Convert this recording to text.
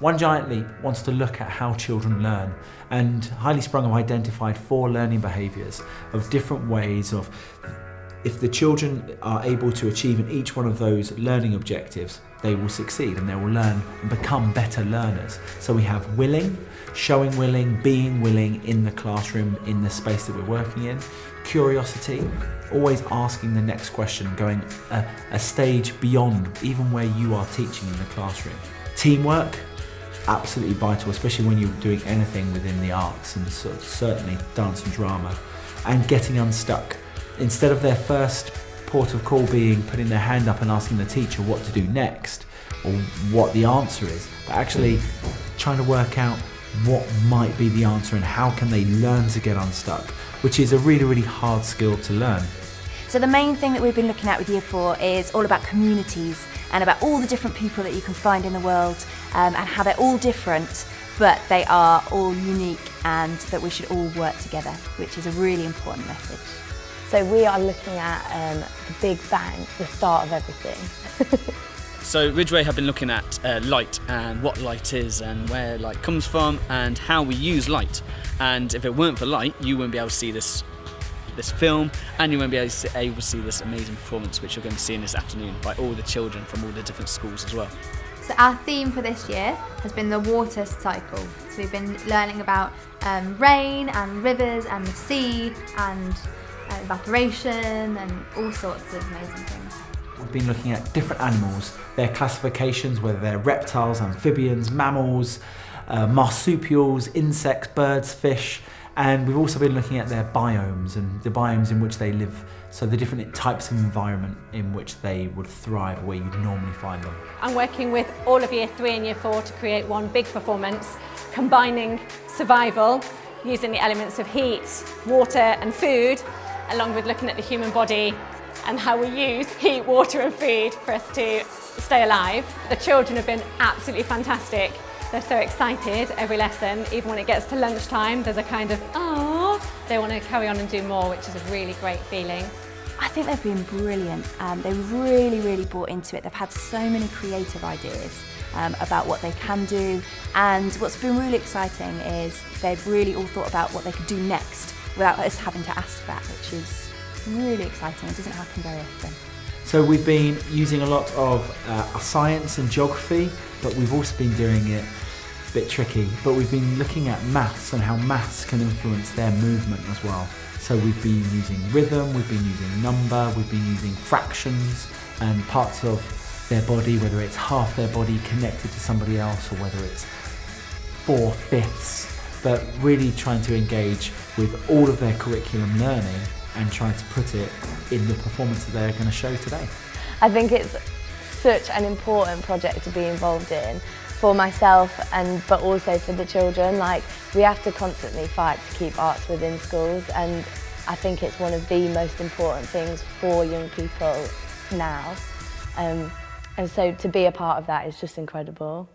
One Giant Leap wants to look at how children learn, and Highly Sprung have identified 4 learning behaviours of different ways of, if the children are able to achieve in each one of those learning objectives, they will succeed and they will learn and become better learners. So we have willing, showing willing, being willing in the classroom, in the space that we're working in. Curiosity, always asking the next question, going a stage beyond even where you are teaching in the classroom. Teamwork, absolutely vital, especially when you're doing anything within the arts, and sort of certainly dance and drama. And getting unstuck. Instead of their first port of call being putting their hand up and asking the teacher what to do next, or what the answer is, but actually trying to work out what might be the answer and how can they learn to get unstuck, which is a really, really hard skill to learn. So the main thing that we've been looking at with Year 4 is all about communities and about all the different people that you can find in the world, and how they're all different, but they are all unique, and that we should all work together, which is a really important message. So we are looking at the Big Bang, the start of everything. So Ridgeway have been looking at light and what light is and where light comes from and how we use light. And if it weren't for light, you wouldn't be able to see this film, and you won't be able to see this amazing performance which you're going to see in this afternoon by all the children from all the different schools as well. So our theme for this year has been the water cycle. So we've been learning about rain and rivers and the sea and evaporation and all sorts of amazing things. We've been looking at different animals, their classifications, whether they're reptiles, amphibians, mammals, marsupials, insects, birds, fish, and we've also been looking at their biomes and the biomes in which they live, so the different types of environment in which they would thrive, where you'd normally find them. I'm working with all of Year 3 and Year 4 to create one big performance, combining survival, using the elements of heat, water and food, along with looking at the human body and how we use heat, water and food for us to stay alive. The children have been absolutely fantastic. They're so excited every lesson. Even when it gets to lunchtime, there's a kind of, oh, they want to carry on and do more, which is a really great feeling. I think they've been brilliant. They've really bought into it. They've had so many creative ideas about what they can do, and what's been really exciting is they've really all thought about what they could do next without us having to ask that, which is really exciting. It doesn't happen very often. So we've been using a lot of science and geography, but we've also been doing it a bit tricky, but we've been looking at maths and how maths can influence their movement as well. So we've been using rhythm, we've been using number, we've been using fractions and parts of their body, whether it's half their body connected to somebody else or whether it's 4/5, but really trying to engage with all of their curriculum learning and trying to put it in the performance that they're going to show today. I think it's such an important project to be involved in for myself but also for the children. Like, we have to constantly fight to keep arts within schools, and I think it's one of the most important things for young people now. And so to be a part of that is just incredible.